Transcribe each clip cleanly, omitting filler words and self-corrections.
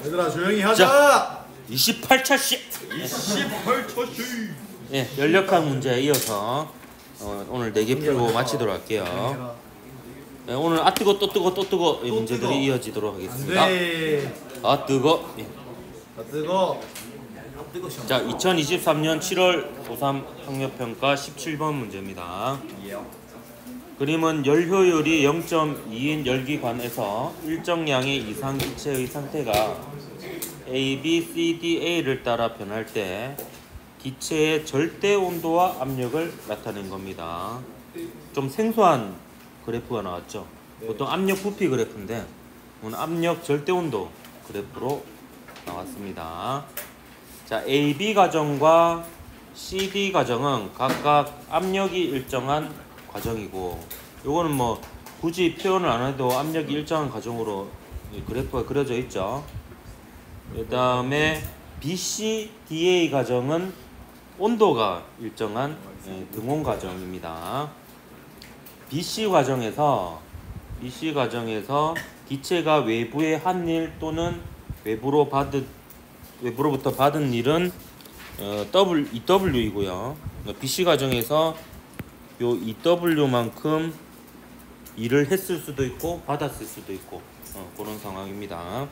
얘들아 조용히 하자. 28차씩. 28초씩. 예, 연력학 문제에 이어서 오늘 4개 풀고 마치도록 할게요. 네, 오늘 아 뜨거 또 뜨거 또 뜨거 이 문제들이 이어지도록 하겠습니다. 안돼. 아 뜨거. 예. 아 뜨거. 자, 2023년 7월 고3 학력평가 17번 문제입니다. 그림은 열 효율이 0.2인 열기관에서 일정량의 이상 기체의 상태가 A, B, C, D, A를 따라 변할 때 기체의 절대 온도와 압력을 나타낸 겁니다. 좀 생소한 그래프가 나왔죠. 보통 압력 부피 그래프인데 오늘 압력 절대 온도 그래프로 나왔습니다. 자, A, B 가정과 C, D 가정은 각각 압력이 일정한 과정이고, 요거는 뭐 굳이 표현을 안 해도 압력이 일정한 과정으로 그래프가 그려져 있죠. 그 다음에 B, C, D, A 가정은 온도가 일정한 등온 과정입니다. B, C 가정에서 기체가 외부의 한일 또는 외부로부터 받은 일은 EW이고요. BC 가정에서 요 EW만큼 일을 했을 수도 있고 받았을 수도 있고 그런 상황입니다.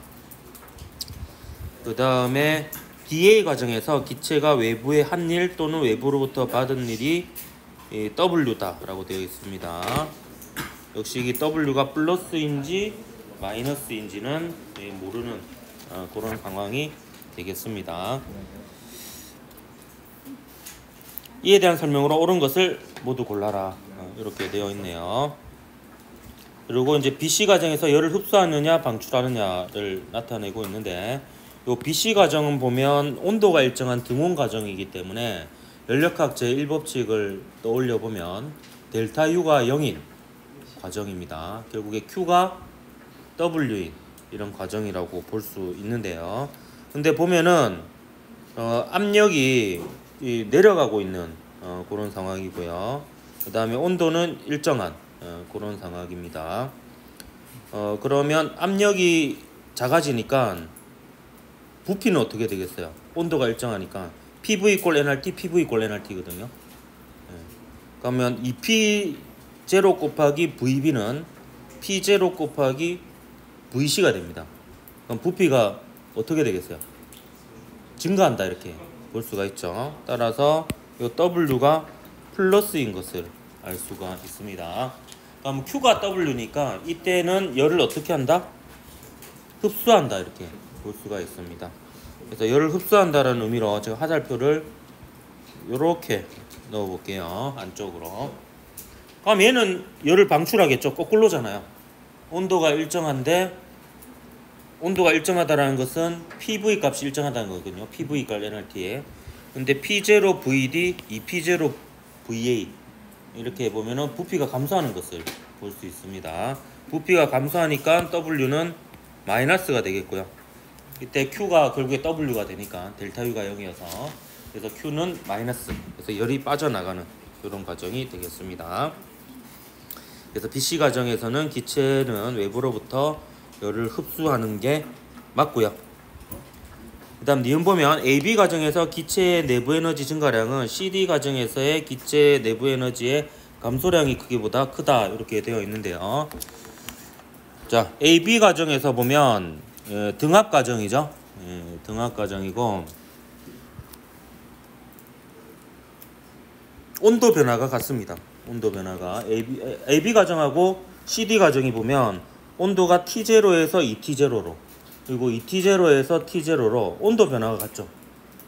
그 다음에 DA 가정에서 기체가 외부의 한 일 또는 외부로부터 받은 일이 W다 라고 되어 있습니다. 역시 이 W가 플러스인지 마이너스인지는 모르는 그런 상황이 되겠습니다. 이에 대한 설명으로 옳은 것을 모두 골라라. 이렇게 되어 있네요. 그리고 이제 BC 가정에서 열을 흡수하느냐 방출하느냐를 나타내고 있는데, 요 BC 가정은 보면 온도가 일정한 등온 가정이기 때문에 연력학 제1법칙을 떠올려 보면 델타 U가 0인 과정입니다. 결국에 Q가 W인 이런 과정이라고 볼 수 있는데요. 근데 보면은 압력이 내려가고 있는 그런 상황이고요. 그 다음에 온도는 일정한 그런 상황입니다. 그러면 압력이 작아지니까 부피는 어떻게 되겠어요? 온도가 일정하니까 PV = nRT, PV = nRT거든요. 그러면 이 P0 곱하기 VB는 P0 곱하기 VC가 됩니다. 그럼 부피가 어떻게 되겠어요? 증가한다 이렇게 볼 수가 있죠. 따라서 이 W가 플러스인 것을 알 수가 있습니다. 그럼 Q가 W니까 이때는 열을 어떻게 한다? 흡수한다 이렇게 볼 수가 있습니다. 그래서 열을 흡수한다라는 의미로 제가 화살표를 이렇게 넣어 볼게요. 안쪽으로. 그럼 얘는 열을 방출하겠죠. 거꾸로잖아요. 온도가 일정하다라는 것은 PV 값이 일정하다는 거거든요. PV = nRT에. 근데 P0 VD, P0 VA 이렇게 보면은 부피가 감소하는 것을 볼 수 있습니다. 부피가 감소하니까 W는 마이너스가 되겠고요. 이때 Q가 결국에 W가 되니까 델타 U가 0이어서 그래서 Q는 마이너스. 그래서 열이 빠져나가는 이런 과정이 되겠습니다. 그래서 BC 가정에서는 기체는 외부로부터 열을 흡수하는 게 맞고요. 그 다음 니은 보면 AB 가정에서 기체의 내부 에너지 증가량은 CD 가정에서의 기체 내부 에너지의 감소량이 크기보다 크다 이렇게 되어 있는데요. 자, AB 가정에서 보면 등압 가정이죠. 등압 가정이고 온도 변화가 같습니다. 온도 변화가 AB 가정하고 CD 가정이 보면 온도가 T0에서 ET0로 그리고 ET0에서 T0로 온도 변화가 같죠.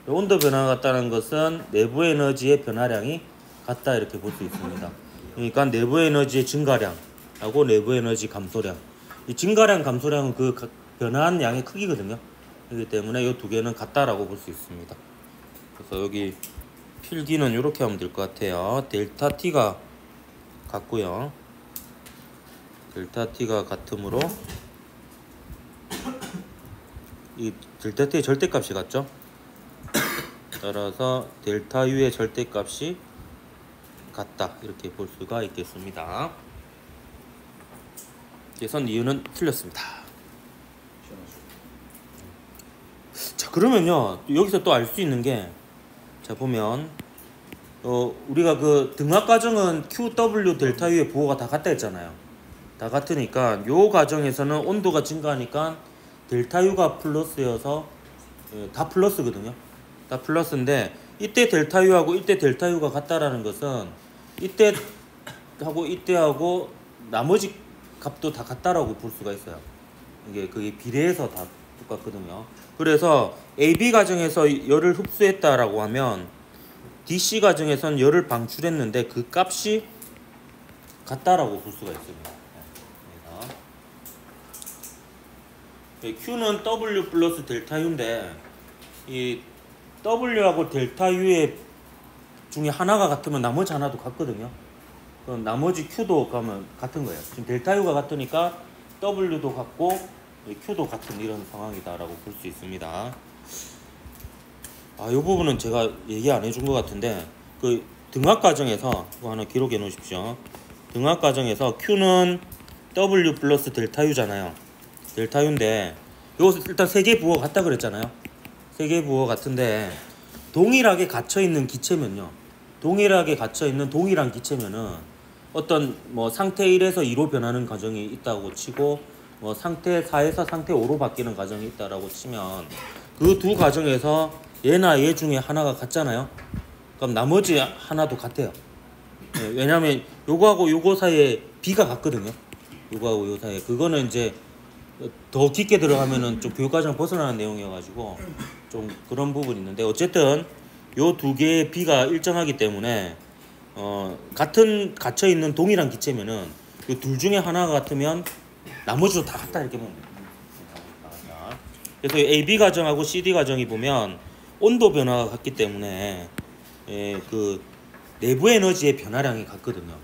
온도 변화가 같다는 것은 내부 에너지의 변화량이 같다 이렇게 볼 수 있습니다. 그러니까 내부 에너지의 증가량하고 내부 에너지 감소량, 이 증가량 감소량은 그 변화한 양의 크기거든요. 그렇기 때문에 이 두 개는 같다라고 볼 수 있습니다. 그래서 여기 필기는 이렇게 하면 될 것 같아요. 델타 T가 같고요. 델타 T가 같으므로 이 델타 T의 절대값이 같죠. 따라서 델타 U의 절대값이 같다 이렇게 볼 수가 있겠습니다. 그래서 이유는 틀렸습니다. 그러면요 여기서 또 알 수 있는 게 자 보면 우리가 그 등압 과정은 QW 델타 U의 부호가 다 같다 했잖아요. 다 같으니까 요 과정에서는 온도가 증가하니까 델타 U가 플러스여서 다 플러스거든요. 다 플러스인데 이때 델타 U하고 이때 델타 U가 같다라는 것은 이때하고 이때하고 나머지 값도 다 같다라고 볼 수가 있어요. 이게 그게 비례해서 다 똑같거든요. 그래서 AB 과정에서 열을 흡수했다라고 하면 DC 과정에선 열을 방출했는데 그 값이 같다라고 볼 수가 있습니다. Q는 W 플러스 델타 U인데 이 W하고 델타 U의 중에 하나가 같으면 나머지 하나도 같거든요. 그럼 나머지 Q도 가면 같은 거예요. 지금 델타 U가 같으니까 W도 같고 Q도 같은 이런 상황이다라고 볼 수 있습니다. 이 부분은 제가 얘기 안 해준 것 같은데 그 등압 과정에서 이거 하나 기록해 놓으십시오. 등압 과정에서 Q는 W 플러스 델타 U잖아요. 델타 U인데 이거 일단 세 개 부호가 같다 그랬잖아요. 세 개 부호 같은데 동일하게 갇혀 있는 기체면요. 동일하게 갇혀 있는 동일한 기체면은 어떤 뭐 상태 1에서 2로 변하는 과정이 있다고 치고 뭐 상태 4에서 상태 5로 바뀌는 과정이 있다라고 치면 그 두 과정에서 얘나 얘 중에 하나가 같잖아요. 그럼 나머지 하나도 같아요. 왜냐면 요거하고 요거 사이에 B가 같거든요. 요거하고 요 사이에 그거는 이제 더 깊게 들어가면은 좀 교육과정 벗어나는 내용이어가지고 좀 그런 부분이 있는데 어쨌든 요 두 개의 B가 일정하기 때문에 같은 갇혀 있는 동일한 기체면은 요 둘 중에 하나가 같으면 나머지도 다 같다 이렇게 보면 돼요. 그래서 AB 과정하고 CD 과정이 보면 온도 변화가 같기 때문에 그 내부 에너지의 변화량이 같거든요.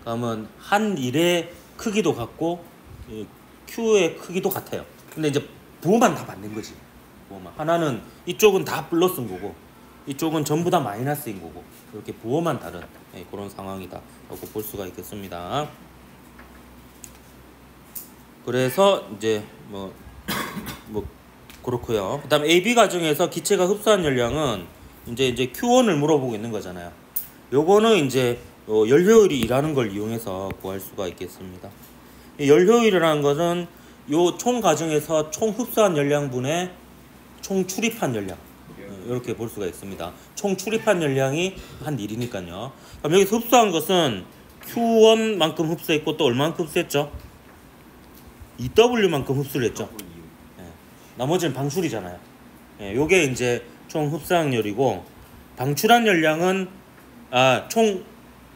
그러면 한 일의 크기도 같고 Q의 크기도 같아요. 근데 이제 부호만 다 맞는 거지. 부호만. 하나는 이쪽은 다 플러스인 거고 이쪽은 전부 다 마이너스인 거고 이렇게 부호만 다른 그런 상황이다라고 볼 수가 있겠습니다. 그래서 이제 뭐 그렇고요. 그다음 AB 과정에서 기체가 흡수한 열량은 이제 Q1을 물어보고 있는 거잖아요. 요거는 이제 열 효율이 일하는 걸 이용해서 구할 수가 있겠습니다. 열 효율이라는 것은 요 총 과정에서 총 흡수한 열량분의 총 출입한 열량 이렇게 볼 수가 있습니다. 총 출입한 열량이 한 1이니까요. 그럼 여기서 흡수한 것은 Q1만큼 흡수했고 또 얼마만큼 흡수했죠? 2W만큼 흡수를 했죠. 나머지는 방출이잖아요. 요게 이제 총 흡수한 열이고 방출한 열량은 총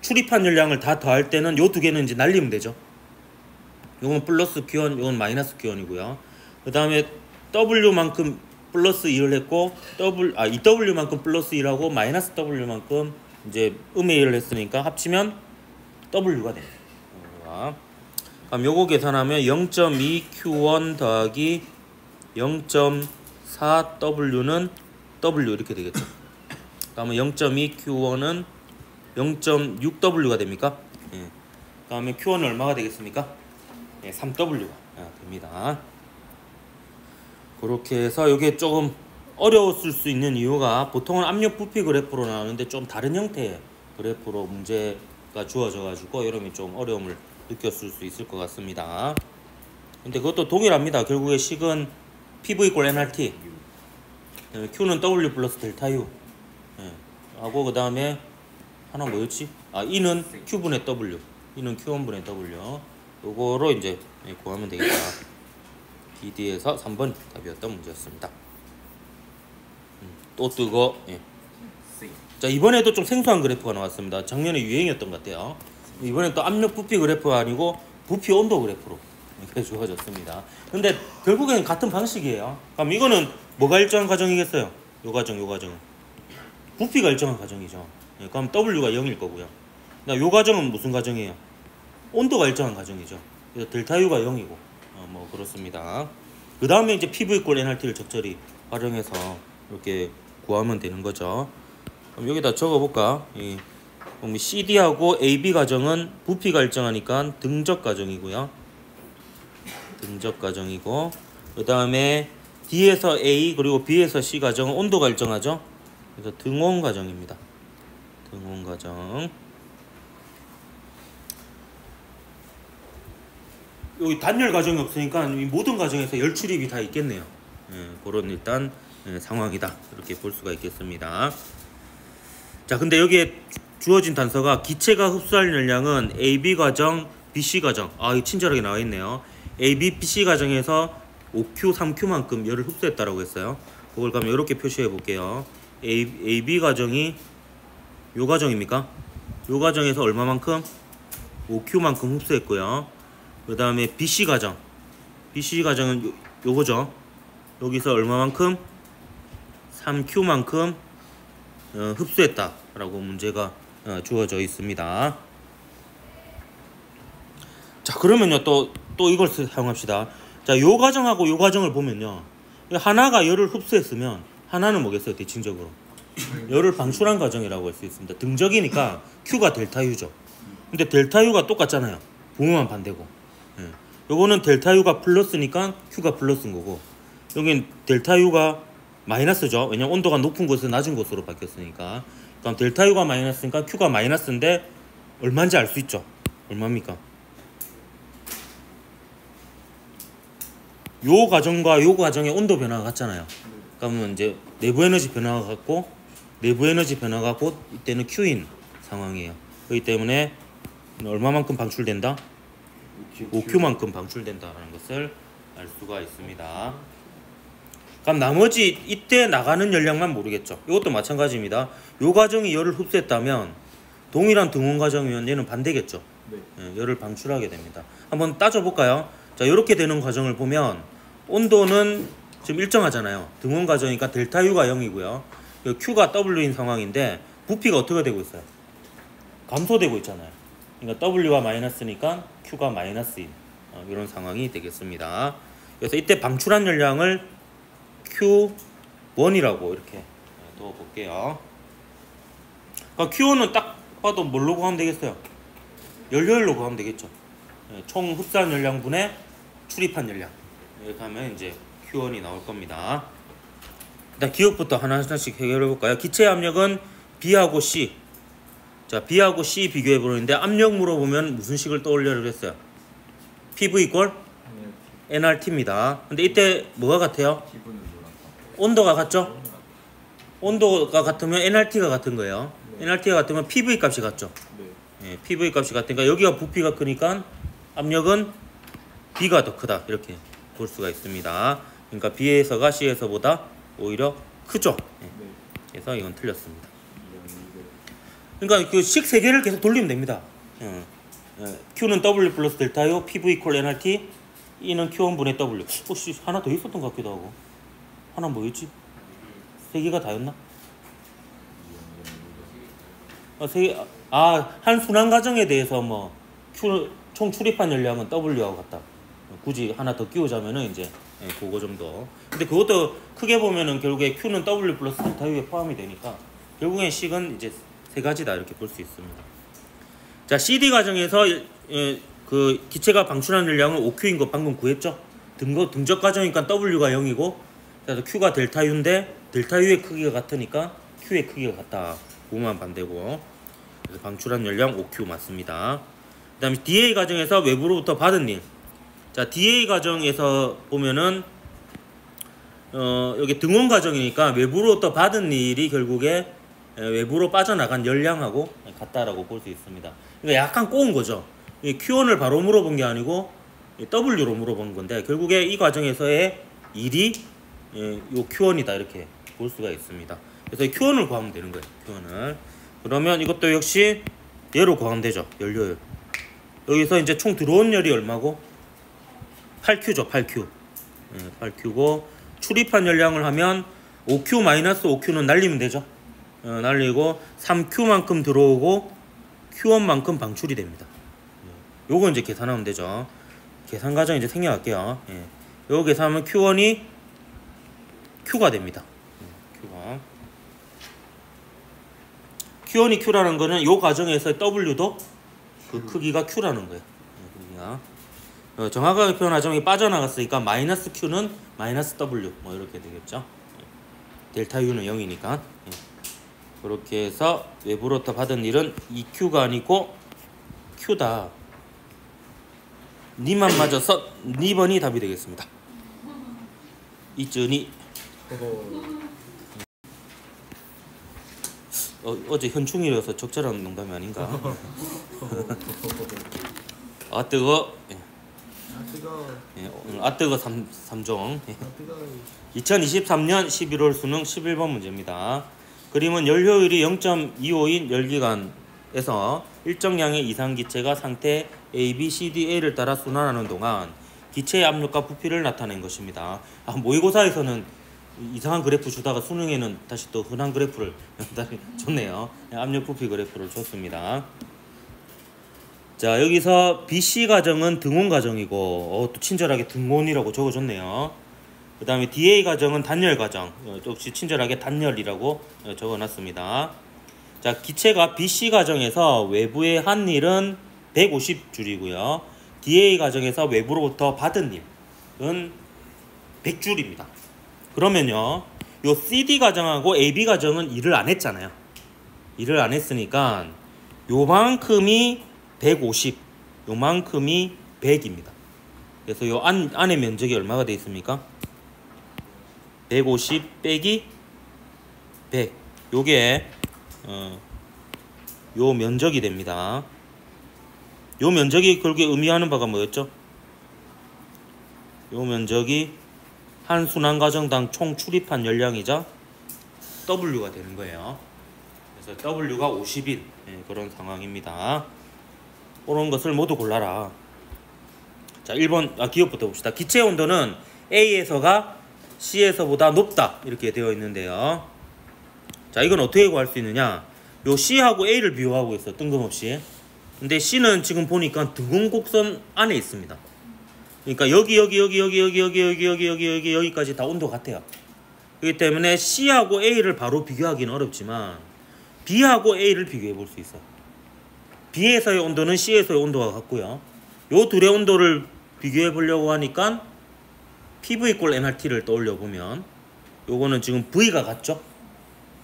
출입한 열량을 다 더할 때는 요 두 개는 이제 날리면 되죠. 요건 플러스 Q1, 요건 마이너스 Q1이고요. 그 다음에 W만큼 플러스 2를 했고 2W만큼 플러스 1하고 마이너스 W만큼 이제 음의 1을 했으니까 합치면 W가 됩니다. 그럼 요거 계산하면 0.2 Q1 더하기 0.4 W는 W 이렇게 되겠죠. 다음에 0.2 Q1은 0.6 W가 됩니까? 다음에 Q1은 얼마가 되겠습니까? 3W가 됩니다. 그렇게 해서 이게 조금 어려웠을 수 있는 이유가 보통은 압력 부피 그래프로 나오는데 좀 다른 형태의 그래프로 문제가 주어져 가지고 여러분이 좀 어려움을 느꼈을 수 있을 것 같습니다. 근데 그것도 동일합니다. 결국에 식은 PV 이퀄 nRT, Q는 W 플러스 델타 U 하고 그 다음에 하나 뭐였지? E는 Q분의 W, E는 Q1분의 W. 요거로 이제 구하면 되겠다. BD에서 3번 답이었던 문제였습니다. 또 뜨거. 자, 이번에도 좀 생소한 그래프가 나왔습니다. 작년에 유행이었던 것 같아요. 이번엔 또 압력 부피 그래프가 아니고 부피 온도 그래프로 이렇게 주어졌습니다. 근데 결국엔 같은 방식이에요. 그럼 이거는 뭐가 일정한 과정이겠어요? 요 과정은 부피가 일정한 과정이죠. 그럼 W가 0일 거고요. 요 과정은 무슨 과정이에요? 온도가 일정한 과정이죠. 그래서 델타 U가 0이고 뭐 그렇습니다. 그 다음에 이제 PV 이퀄 nRT를 적절히 활용해서 이렇게 구하면 되는 거죠. 그럼 여기다 적어볼까? CD하고 AB 과정은 부피가 일정하니까 등적 과정이고요. 등적 과정이고 그 다음에 D에서 A 그리고 B에서 C 과정은 온도가 일정하죠. 그래서 등온 과정입니다. 등온 과정. 여기 단열 과정이 없으니까 이 모든 과정에서 열 출입이 다 있겠네요. 그런 일단 상황이다. 이렇게 볼 수가 있겠습니다. 자, 근데 여기에 주어진 단서가 기체가 흡수할 열량은 AB 과정, BC 과정. 이 친절하게 나와 있네요. AB, BC 과정에서 5Q, 3Q만큼 열을 흡수했다라고 했어요. 그걸 그러면 이렇게 표시해 볼게요. AB 과정이 요 과정입니까? 요 과정에서 얼마만큼? 5Q만큼 흡수했고요. 그 다음에 BC 과정. BC 과정은 요거죠. 여기서 얼마만큼? 3Q만큼 흡수했다라고 문제가 주어져 있습니다. 자, 그러면요 또 이걸 사용합시다. 자, 요 과정하고 요 과정을 보면요, 하나가 열을 흡수했으면 하나는 뭐겠어요? 대칭적으로 열을 방출한 과정이라고 할 수 있습니다. 등적이니까 Q가 델타 U죠. 근데 델타 U가 똑같잖아요. 부호만 반대고. 요거는 델타 U가 플러스니까 Q가 플러스인 거고, 여긴 델타 U가 마이너스죠. 왜냐면 온도가 높은 곳에서 낮은 곳으로 바뀌었으니까. 그럼 델타 U가 마이너스니까 Q가 마이너스인데 얼마인지 알 수 있죠. 얼마입니까? 요 과정과 요 과정의 온도 변화가 같잖아요. 그러면 이제 내부 에너지 변화가 같고, 내부 에너지 변화가 곧 이때는 Q인 상황이에요. 그렇기 때문에 얼마만큼 방출된다? 5Q만큼 방출된다라는 것을 알 수가 있습니다. 그럼 나머지 이때 나가는 열량만 모르겠죠. 이것도 마찬가지입니다. 요 과정이 열을 흡수했다면 동일한 등온 과정이면 얘는 반대겠죠. 열을 방출하게 됩니다. 한번 따져볼까요? 자, 이렇게 되는 과정을 보면 온도는 지금 일정하잖아요. 등온 과정이니까 델타 U가 0이고요. Q가 W인 상황인데 부피가 어떻게 되고 있어요? 감소되고 있잖아요. 그러니까 W가 마이너스니까 Q가 마이너스인 이런 상황이 되겠습니다. 그래서 이때 방출한 열량을 Q1이라고 이렇게 넣어볼게요. 그러니까 Q1은 딱 봐도 뭘로 구하면 되겠어요? 연료율로 구하면 되겠죠. 총 흡수한 열량분의 출입한 열량. 이렇게 하면 이제 Q1이 나올 겁니다. 일단 기억부터 하나씩 해결해 볼까요? 기체 압력은 B하고 C. 자, B하고 C 비교해 보는데 압력 물어보면 무슨 식을 떠올려야 했어요? PV 이퀄 nRT입니다. 근데 이때 뭐가 같아요? 온도가 같죠? 온도가 같으면 nRT가 같은 거예요. nRT가 같으면 PV 값이 같죠? PV 값이 같으니까 여기가 부피가 크니까 압력은 B가 더 크다. 이렇게 볼 수가 있습니다. 그러니까 B에서가 C에서보다 오히려 크죠? 그래서 이건 틀렸습니다. 그러니까 그 식 3개를 계속 돌리면 됩니다. Q는 W 플러스 델타 U, PV 이퀄 nRT, E는 Q1분의 W. 혹시 하나 더 있었던 것 같기도 하고. 하나 뭐였지? 3개가 다였나? 한 순환 과정에 대해서 뭐 총 출입한 열량은 W하고 같다. 굳이 하나 더 끼우자면은 이제 그거 정도. 근데 그것도 크게 보면은 결국에 Q는 W 플러스 델타 U에 포함이 되니까 결국엔 식은 이제 3가지다 이렇게 볼 수 있습니다. 자, CD 과정에서 그 기체가 방출한 열량은 5Q인 거 방금 구했죠? 등적 과정이니까 W가 0이고, 그래서 Q가 델타 U인데 델타 U의 크기가 같으니까 Q의 크기가 같다. 그거만 반대고. 그래서 방출한 열량 5Q 맞습니다. 그 다음에 DA 과정에서 외부로부터 받은 일. 자, DA 과정에서 보면은 여기 등온 과정이니까 외부로부터 받은 일이 결국에 외부로 빠져나간 열량하고 같다라고 볼 수 있습니다. 그러니까 약간 꼬은 거죠. Q1을 바로 물어본 게 아니고 W로 물어본 건데 결국에 이 과정에서의 일이 요 Q1이다 이렇게 볼 수가 있습니다. 그래서 Q1을 구하면 되는 거예요. Q1을. 그러면 이것도 역시 얘로 구하면 되죠. 연료율. 여기서 이제 총 들어온 열이 얼마고? 8Q죠. 8Q. 8Q고 출입한 열량을 하면 5Q-5Q는 날리면 되죠. 날리고 3Q만큼 들어오고 Q1만큼 방출이 됩니다. 요거 이제 계산하면 되죠. 계산 과정 이제 생략할게요. 요거 계산하면 Q1이 Q가 됩니다. Q1이 Q라는 거는 요 과정에서 W도 그 크기가 Q라는 거예요. 정확하게 표현하자면 이게 빠져나갔으니까 마이너스 Q는 마이너스 W 뭐 이렇게 되겠죠. 델타 U는 0이니까. 그렇게 해서 외부로부터 받은 일은 2Q가 아니고 Q다. 니만 맞아서 2번이 답이 되겠습니다. 이준이 어제 현충일이어서 적절한 농담이 아닌가. 아 뜨거. 오늘 아 뜨거 3종. 2023년 11월 수능 11번 문제입니다. 그림은 연료율이 0.25인 열기관에서 일정량의 이상 기체가 상태 A, B, C, D, A를 따라 순환하는 동안 기체의 압력과 부피를 나타낸 것입니다. 모의고사에서는 이상한 그래프 주다가 수능에는 다시 또 흔한 그래프를 줬네요. 압력 부피 그래프를 줬습니다. 자, 여기서 BC 가정은 등온 가정이고 또 친절하게 등온이라고 적어줬네요. 그 다음에 DA 가정은 단열 가정, 역시 친절하게 단열이라고 적어놨습니다. 자, 기체가 BC 가정에서 외부의 한 일은 150줄이고요. DA 가정에서 외부로부터 받은 일은 100줄입니다. 그러면요, 요 CD 가정하고 AB 가정은 일을 안 했잖아요. 일을 안 했으니까 요만큼이 150, 요만큼이 100입니다. 그래서 요 안의 면적이 얼마가 되어 있습니까? 150 빼기 100. 요게 요 면적이 됩니다. 요 면적이 그렇게 의미하는 바가 뭐였죠? 요 면적이 한 순환 과정당 총 출입한 열량이자 W가 되는 거예요. 그래서 W가 50인 그런 상황입니다. 그런 것을 모두 골라라. 자, 1번 기억부터 봅시다. 기체 온도는 A에서가 C에서보다 높다 이렇게 되어 있는데요. 자, 이건 어떻게 구할 수 있느냐? 요 C하고 A를 비교하고 있어, 뜬금없이. 근데 C는 지금 보니까 등온 곡선 안에 있습니다. 그러니까 여기까지 다 온도 같아요. 그렇기 때문에 C하고 A를 바로 비교하기는 어렵지만 B하고 A를 비교해 볼 수 있어요. B에서의 온도는 C에서의 온도가 같고요. 요 둘의 온도를 비교해 보려고 하니까 PV = nRT를 떠올려 보면 요거는 지금 V가 같죠?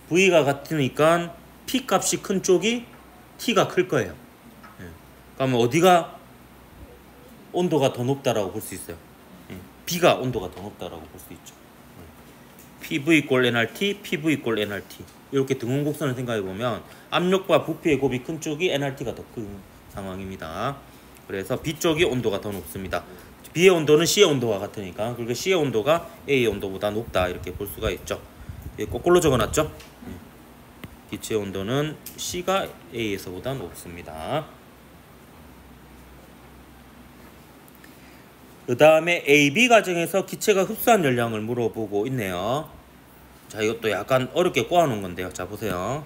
V가 같으니까 P 값이 큰 쪽이 T가 클 거예요. 그러면 어디가 온도가 더 높다라고 볼 수 있어요? B가 온도가 더 높다라고 볼 수 있죠. PV = nRT, PV = nRT. 이렇게 등온 곡선을 생각해 보면 압력과 부피의 곱이 큰 쪽이 nRT가 더 큰 상황입니다. 그래서 B 쪽이 온도가 더 높습니다. B의 온도는 C의 온도와 같으니까 그러니까 C의 온도가 A의 온도보다 높다 이렇게 볼 수가 있죠. 거꾸로 적어놨죠. 기체 온도는 C가 A에서보다 높습니다. 그 다음에 AB 가정에서 기체가 흡수한 열량을 물어보고 있네요. 자, 이것도 약간 어렵게 꼬아놓은 건데요. 자, 보세요.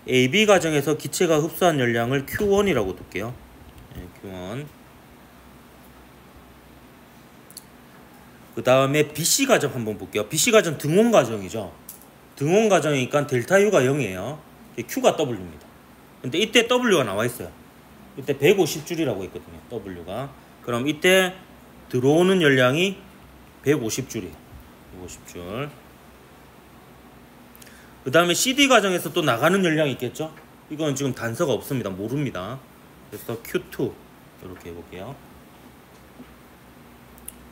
AB 가정에서 기체가 흡수한 열량을 Q1이라고 둘게요. Q1. 그 다음에 BC 가정 한번 볼게요. BC 가정 등온 가정이죠. 등온 가정이니까 델타 U가 0이에요. Q가 W입니다. 근데 이때 W가 나와 있어요. 이때 150줄이라고 했거든요. W가. 그럼 이때 들어오는 열량이 150줄이에요. 150줄. 그 다음에 CD 가정에서 또 나가는 열량이 있겠죠? 이건 지금 단서가 없습니다. 모릅니다. 그래서 Q2 이렇게 해볼게요.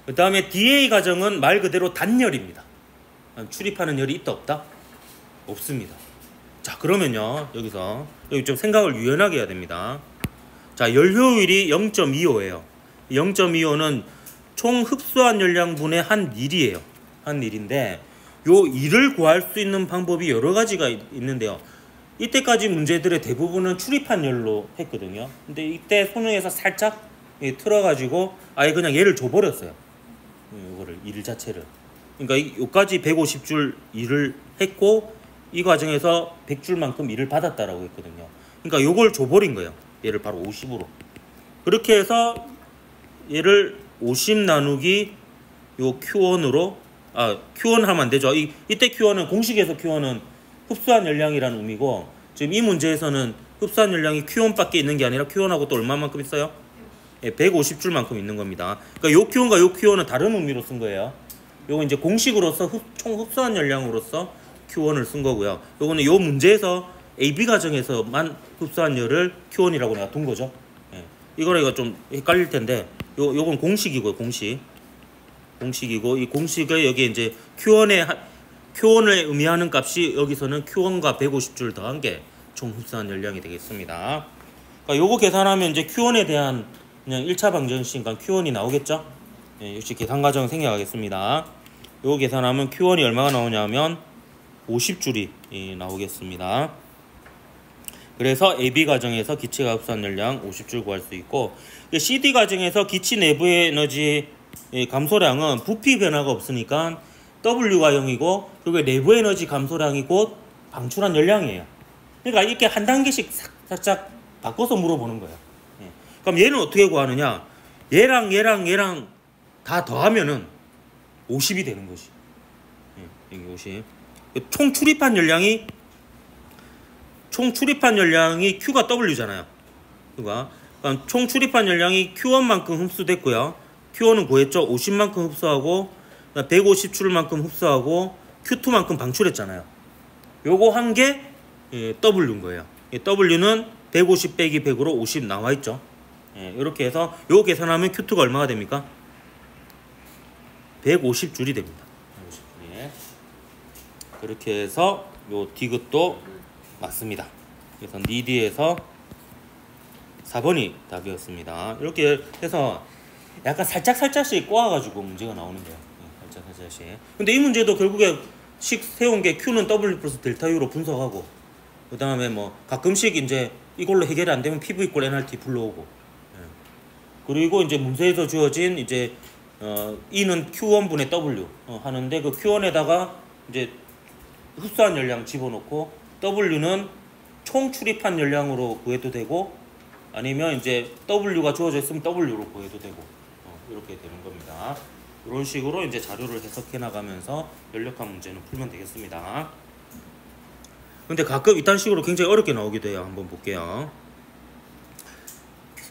그 다음에 DA 가정은 말 그대로 단열입니다. 출입하는 열이 있다 없다? 없습니다. 자, 그러면요, 여기 좀 생각을 유연하게 해야 됩니다. 자, 열효율이 0.25예요 0.25는 총 흡수한 열량분의 한 일이에요. 한 일인데 요 일을 구할 수 있는 방법이 여러 가지가 있는데요. 이때까지 문제들의 대부분은 출입한 열로 했거든요. 근데 이때 수능에서 살짝 틀어가지고 아예 그냥 얘를 줘버렸어요. 이거를 일 자체를. 그러니까 요까지 150줄 일을 했고 이 과정에서 100줄만큼 일을 받았다라고 했거든요. 그러니까 요걸 줘버린 거예요. 얘를 바로 50으로. 그렇게 해서 얘를 50 나누기 요 Q1으로 Q1 하면 안 되죠. 이때 Q1은 공식에서 Q1은 흡수한 열량이라는 의미고 지금 이 문제에서는 흡수한 열량이 Q1밖에 있는 게 아니라 Q1하고 또 얼마만큼 있어요? 150줄만큼 있는 겁니다. 그러니까 요 Q1과 요 Q1은 다른 의미로 쓴 거예요. 요거 이제 공식으로서 총 흡수한 열량으로서 Q1을 쓴 거고요. 요거는 요 문제에서 AB 과정에서만 흡수한 열을 Q1이라고 내가 둔 거죠. 예. 이거랑 이거 좀 헷갈릴 텐데 요건 공식이고요. 공식이고 이 공식을 여기 이제 Q1을 의미하는 값이 여기서는 Q1과 150줄 더한 게 총 흡수한 열량이 되겠습니다. 그러니까 요거 계산하면 이제 Q1에 대한 그냥 1차 방정식이니까 Q1이 나오겠죠? 예, 역시 계산 과정 생략하겠습니다. 요거 계산하면 Q1이 얼마가 나오냐면 50줄이 나오겠습니다. 그래서 AB 과정에서 기체가 흡수한 열량 50줄 구할 수 있고, CD 과정에서 기체 내부의 에너지 감소량은 부피 변화가 없으니까 W가 0이고, 그리고 내부 에너지 감소량이 곧 방출한 열량이에요. 그러니까 이렇게 한 단계씩 살짝 바꿔서 물어보는 거예요. 그럼 얘는 어떻게 구하느냐? 얘랑 다 더하면은 50이 되는 것이. 여기 50. 총 출입한 열량이 Q가 W잖아요. 그러니까 총 출입한 열량이 Q1만큼 흡수됐고요. Q1은 구했죠. 50만큼 흡수하고 150줄만큼 흡수하고 Q2만큼 방출했잖아요. 요거 한 게 W인 거예요. W는 150 빼기 100으로 50 나와 있죠. 이렇게 해서 요거 계산하면 Q2가 얼마가 됩니까? 150줄이 됩니다. 150줄이. 그렇게 해서 요 디귿도 맞습니다. 그래서 니디에서 4번이 답이었습니다. 이렇게 해서 약간 살짝씩 꼬아가지고 문제가 나오는 거예요. 살짝씩. 근데 이 문제도 결국에 식 세운 게 Q는 W 플러스 델타 U로 분석하고, 그 다음에 뭐 가끔씩 이제 이걸로 해결이 안 되면 PV 이꼴 NRT 불러오고, 그리고 이제 문제에서 주어진 이제 E는 Q1분의 W 하는데 그 Q1에다가 이제 흡수한 열량 집어넣고 W는 총 출입한 열량으로 구해도 되고, 아니면 이제 W가 주어져 있으면 W로 구해도 되고, 이렇게 되는 겁니다. 이런 식으로 이제 자료를 해석해 나가면서 연력학 문제는 풀면 되겠습니다. 근데 가끔 이딴 식으로 굉장히 어렵게 나오기도 해요. 한번 볼게요.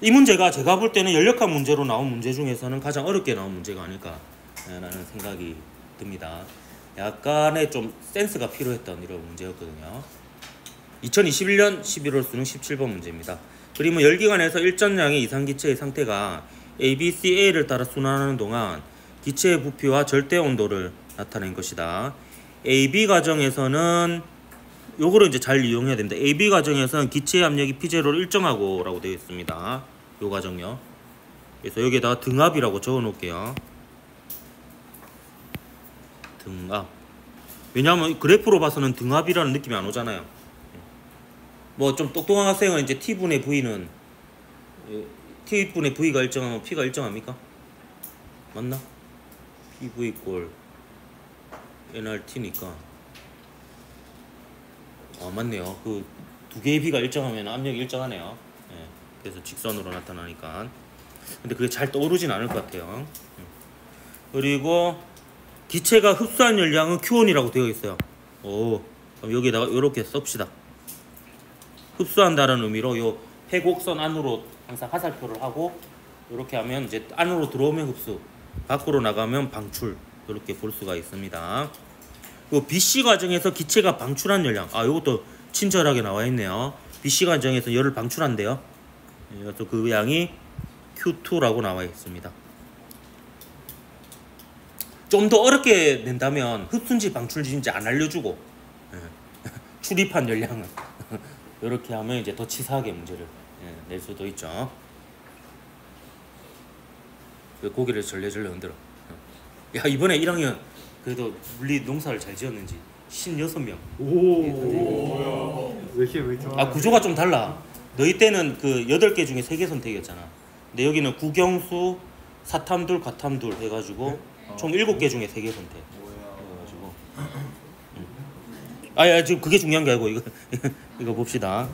이 문제가 제가 볼 때는 연력학 문제로 나온 문제 중에서는 가장 어렵게 나온 문제가 아닐까라는 생각이 듭니다. 약간의 좀 센스가 필요했던 이런 문제였거든요. 2021년 11월 수능 17번 문제입니다. 그림은 열기관에서 일정량의 이상기체의 상태가 A, B, C, A를 따라 순환하는 동안 기체의 부피와 절대 온도를 나타낸 것이다. A, B 과정에서는 요거를 이제 잘 이용해야 됩니다. A, B 과정에서는 기체의 압력이 P0를 일정하고 라고 되어 있습니다. 요 과정요. 그래서 여기에다가 등압이라고 적어 놓을게요. 등압. 왜냐하면 그래프로 봐서는 등압이라는 느낌이 안 오잖아요. 뭐 좀 똑똑한 학생은 이제 T분의 V는 T분의 V가 일정하면 P가 일정합니까? 맞나? PV 꼴 NRT니까 맞네요. 그 두 개의 B가 일정하면 압력이 일정하네요. 그래서 직선으로 나타나니까. 근데 그게 잘 떠오르진 않을 것 같아요. 그리고 기체가 흡수한 열량은 Q1이라고 되어 있어요. 그럼 여기다가 이렇게 썹시다. 흡수한다는 의미로 요 회곡선 안으로 항상 화살표를 하고, 이렇게 하면 이제 안으로 들어오면 흡수, 밖으로 나가면 방출, 이렇게 볼 수가 있습니다. 그 BC 과정에서 기체가 방출한 열량, 이것도 친절하게 나와 있네요. BC 과정에서 열을 방출한대요. 그래서 그 양이 Q2라고 나와 있습니다. 좀 더 어렵게 낸다면 흡수인지 방출인지 안 알려주고 출입한 열량은 이렇게 하면 이제 더 치사하게 문제를 낼 수도 있죠. 고개를 절레절레 흔들어. 야, 이번에 1학년 그래도 물리 농사를 잘 지었는지 16명. 왜 이렇게 구조가 좀 달라. 너희 때는 그 8개 중에 3개 선택이었잖아. 근데 여기는 구경수, 사탐둘, 과탐둘 해가지고 총 7개 중에 3개 선택. 해가지고. 지금 그게 중요한 게 아니고 이거 봅시다.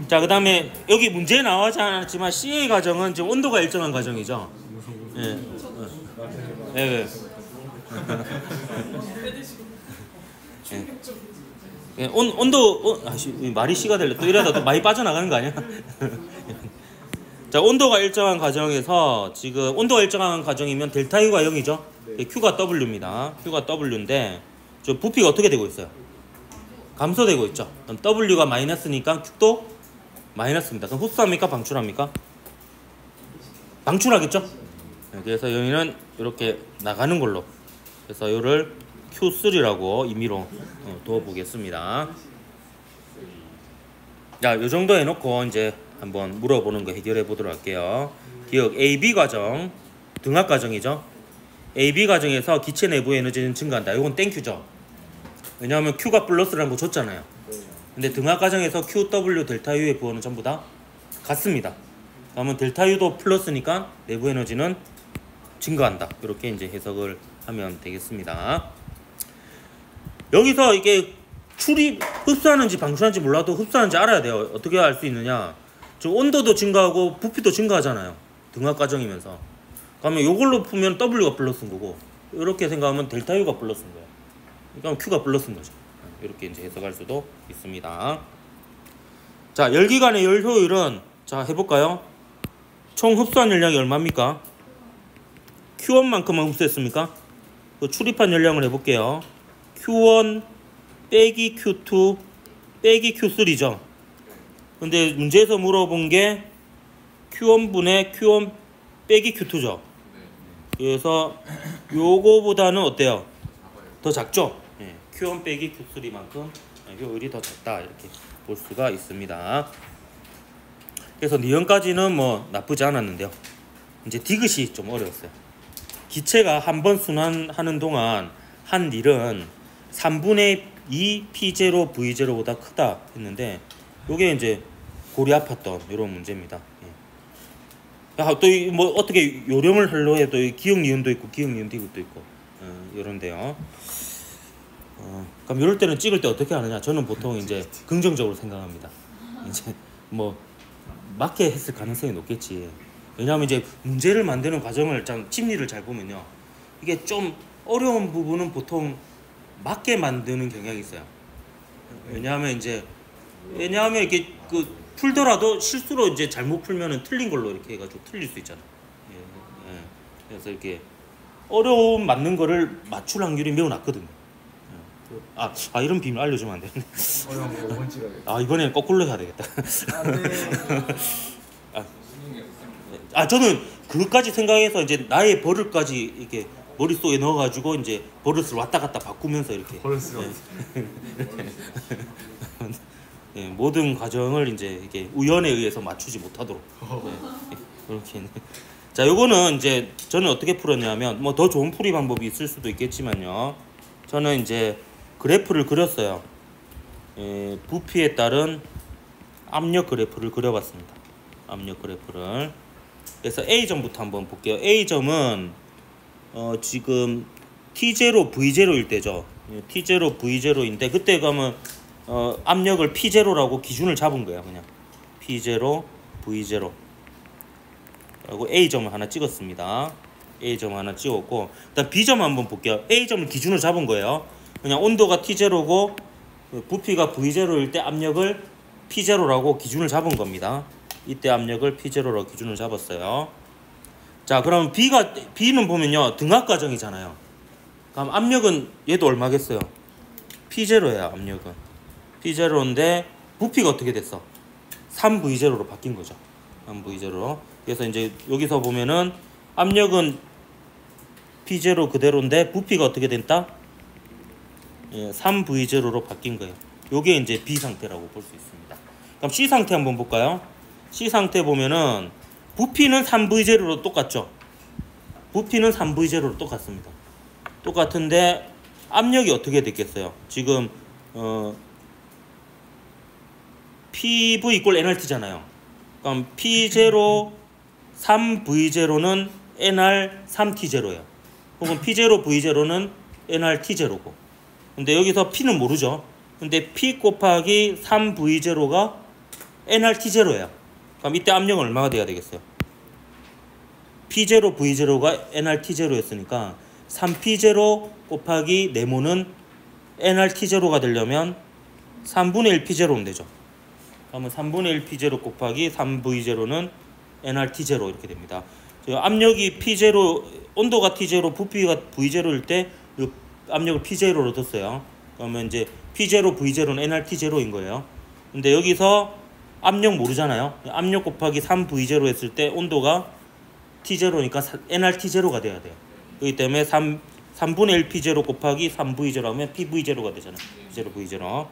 자, 그 다음에 여기 문제에 나오지 않았지만 CA 과정은 지금 온도가 일정한 과정이죠. 예. 온도 말이 씨가 될래 또 이러다 또 많이 빠져나가는 거 아니야? 자, 온도가 일정한 과정에서 지금 온도가 일정한 과정이면 델타 U가 0이죠. 네. Q가 W입니다. Q가 W인데 저 부피가 어떻게 되고 있어요? 감소되고 있죠. 그럼 W가 마이너스니까 Q도 마이너스입니다. 그럼 흡수합니까? 방출합니까? 방출하겠죠? 네, 그래서 여기는 이렇게 나가는 걸로. 그래서 이를 Q3라고 임의로 둬보겠습니다. 자, 이 정도 해놓고 이제 한번 물어보는 거 해결해 보도록 할게요. 기억 AB 과정, 등압 과정이죠. AB 과정에서 기체 내부 에너지는 증가한다. 이건 땡큐죠. 왜냐하면 Q가 플러스라는 거 줬잖아요. 근데 등압 과정에서 QW 델타 U의 부호는 전부 다 같습니다. 그러면 델타 U도 플러스니까 내부 에너지는 증가한다. 이렇게 이제 해석을 하면 되겠습니다. 여기서 이게 흡수하는지 방출하는지 몰라도 흡수하는지 알아야 돼요. 어떻게 알 수 있느냐? 저 온도도 증가하고 부피도 증가하잖아요. 등압 과정이면서. 그러면 이걸로 풀면 W가 플러스인 거고, 이렇게 생각하면 델타 U가 플러스인 거예요. 그러니까 Q가 플러스인 거죠. 이렇게 이제 해석할 수도 있습니다. 자, 열기관의 열 효율은 자 해볼까요? 총 흡수한 열량이 얼마입니까? Q1만큼만 흡수했습니까? 그 출입한 열량을 해볼게요. Q1 빼기 Q2 빼기 Q3죠. 근데 문제에서 물어본 게 Q1분의 Q1 빼기 Q2죠. 그래서 요거보다는 어때요? 더 작죠? 네. Q1 빼기 Q3만큼 효율이 더 작다. 이렇게 볼 수가 있습니다. 그래서 니은까지는 뭐 나쁘지 않았는데요. 이제 디귿이 좀 어려웠어요. 기체가 한 번 순환하는 동안 한 일은 3분의 2 P0 V0보다 크다 했는데 요게 이제 골이 아팠던 이런 문제입니다. 또 뭐 어떻게 요령을 하려 해도 기역 니은도 있고 기역 니은 디귿도 있고 이런데요. 그럼 이럴 때는 찍을 때 어떻게 하느냐? 저는 보통 이제 긍정적으로 생각합니다. 이제 뭐 맞게 했을 가능성이 높겠지. 왜냐하면 이제 문제를 만드는 과정을 심리를 잘 보면요, 이게 좀 어려운 부분은 보통 맞게 만드는 경향이 있어요. 왜냐하면 이게 그 풀더라도 실수로 이제 잘못 풀면은 틀린 걸로 이렇게 해가지고 틀릴 수 있잖아. 예. 그래서 이렇게 어려움 맞는 거를 맞출 확률이 매우 낮거든요. 이런 비밀 알려주면 안 되는데. 어려운 거 5번 찍어야겠다. 이번에는 거꾸로 해야 되겠다. 저는 그것까지 생각해서 이제 나의 버릇까지 이렇게 머릿속에 넣어가지고 이제 버릇을 왔다 갔다 바꾸면서 이렇게 예, 모든 과정을 이제 이게 우연에 의해서 맞추지 못하도록 그렇게. 자, 요거는 이제 저는 어떻게 풀었냐면 뭐 더 좋은 풀이 방법이 있을 수도 있겠지만요, 저는 이제 그래프를 그렸어요. 부피에 따른 압력 그래프를 그려봤습니다. 압력 그래프를. 그래서 A점부터 한번 볼게요. A점은 지금 T0 V0일 때죠. T0 V0인데 그때 가면 압력을 P0라고 기준을 잡은 거예요. 그냥 P0 V0 라고 A점을 하나 찍었습니다. A점 하나 찍었고, 일단 B점 한번 볼게요. A점을 기준으로 잡은 거예요. 그냥 온도가 T0고 부피가 V0일 때 압력을 P0라고 기준을 잡은 겁니다. 이때 압력을 P0라고 기준을 잡았어요. 자, 그럼 B는 보면요, 등압 과정이잖아요. 그럼 압력은 얘도 얼마겠어요? P0예요. 압력은 P0인데 부피가 어떻게 됐어? 3V0로 바뀐 거죠. 3V0로. 그래서 이제 여기서 보면은 압력은 P0 그대로인데 부피가 어떻게 됐다? 3V0로 바뀐 거예요. 요게 이제 B 상태라고 볼 수 있습니다. 그럼 C 상태 한번 볼까요? C 상태 보면은 부피는 3V0로 똑같죠. 부피는 3V0로 똑같습니다. 똑같은데 압력이 어떻게 됐겠어요? 지금 PV 이꼴 nRT잖아요. 그럼 P0 3V0는 nR3T0예요. 혹은 P0 V0는 nRT0고. 근데 여기서 P는 모르죠. 근데 P 곱하기 3V0가 nRT0예요. 그럼 이때 압력은 얼마가 돼야 되겠어요? P0 V0가 nRT0였으니까 3P0 곱하기 네모는 nRT0가 되려면 3분의 1 P0면 되죠. 그러면 3분의 1 P0 곱하기 3V0는 nRT0 이렇게 됩니다. 압력이 P0, 온도가 T0, 부피가 V0일 때 압력을 P0로 뒀어요. 그러면 이제 P0, V0는 nRT0인 거예요. 근데 여기서 압력 모르잖아요. 압력 곱하기 3V0 했을 때 온도가 T0니까 nRT0가 돼야 돼요. 그렇기 때문에 3분의 1P0 곱하기 3V0 하면 PV0가 되잖아요. P0, V0.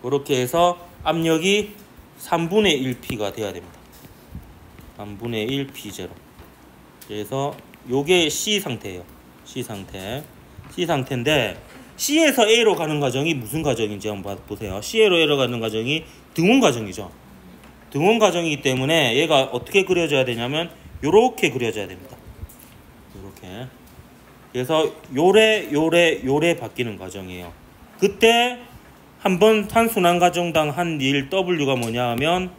그렇게 해서 압력이 3분의 1P가 돼야 됩니다. 3분의 1P0. 그래서 요게 C 상태예요. C 상태인데 C에서 A로 가는 과정이 무슨 과정인지 한번 보세요. C에로 A로 가는 과정이 등원 과정이죠. 등원 과정이기 때문에 얘가 어떻게 그려져야 되냐면 요렇게 그려져야 됩니다. 요렇게. 그래서 요래 바뀌는 과정이에요. 그때 한번 탄순환 과정당 한 일 W가 뭐냐 하면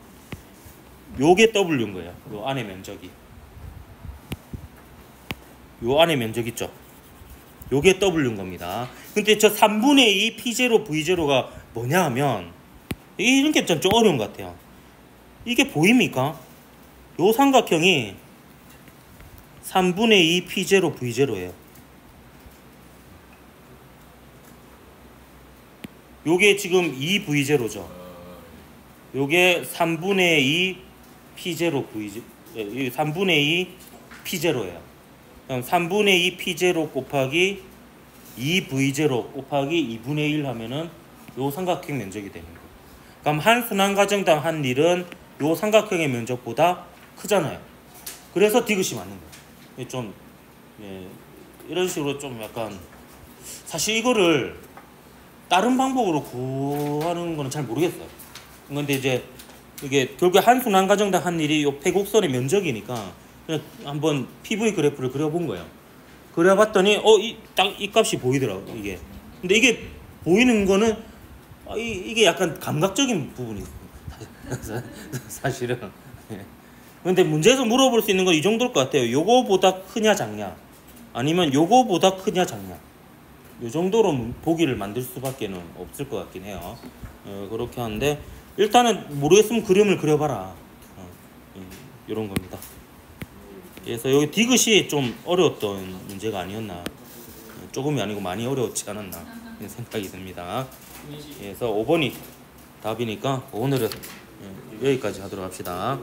요게 W인 거예요. 요 안에 면적이. 요 안에 면적 있죠. 요게 W인 겁니다. 근데 저 3분의 2 P0 V0가 뭐냐 하면 이런 게 좀 어려운 것 같아요. 이게 보입니까? 요 삼각형이 3분의 2 P0 V0예요. 요게 지금 2V0죠. 요게 3분의 2 P0 V0, 3분의 2 P0예요. 그럼 3분의 2 P0 곱하기 2V0 곱하기 2분의 1 하면은 요 삼각형 면적이 되는 거예요. 그럼 한 순환 과정당 한 일은 요 삼각형의 면적보다 크잖아요. 그래서 디귿이 맞는 거예요. 좀 이런 식으로 좀 약간 사실 이거를 다른 방법으로 구하는 거는 잘 모르겠어요. 근데 이제 이게 결국에 한 순환 과정당 한 일이 요 폐곡선의 면적이니까 그냥 한번 PV 그래프를 그려본 거예요. 그려봤더니 딱 이 값이 보이더라고 이게. 근데 이게 보이는 거는 이게 약간 감각적인 부분이에요. 사실은. 근데 문제에서 물어볼 수 있는 건 이 정도일 것 같아요. 요거보다 크냐 작냐, 아니면 요거보다 크냐 작냐. 요 정도로 보기를 만들 수밖에는 없을 것 같긴 해요. 그렇게 하는데 일단은 모르겠으면 그림을 그려봐라. 이런 겁니다. 그래서 여기 디귿이 좀 어려웠던 문제가 아니었나, 조금이 아니고 많이 어려웠지 않았나 생각이 듭니다. 그래서 5번이 답이니까 오늘은 여기까지 하도록 합시다.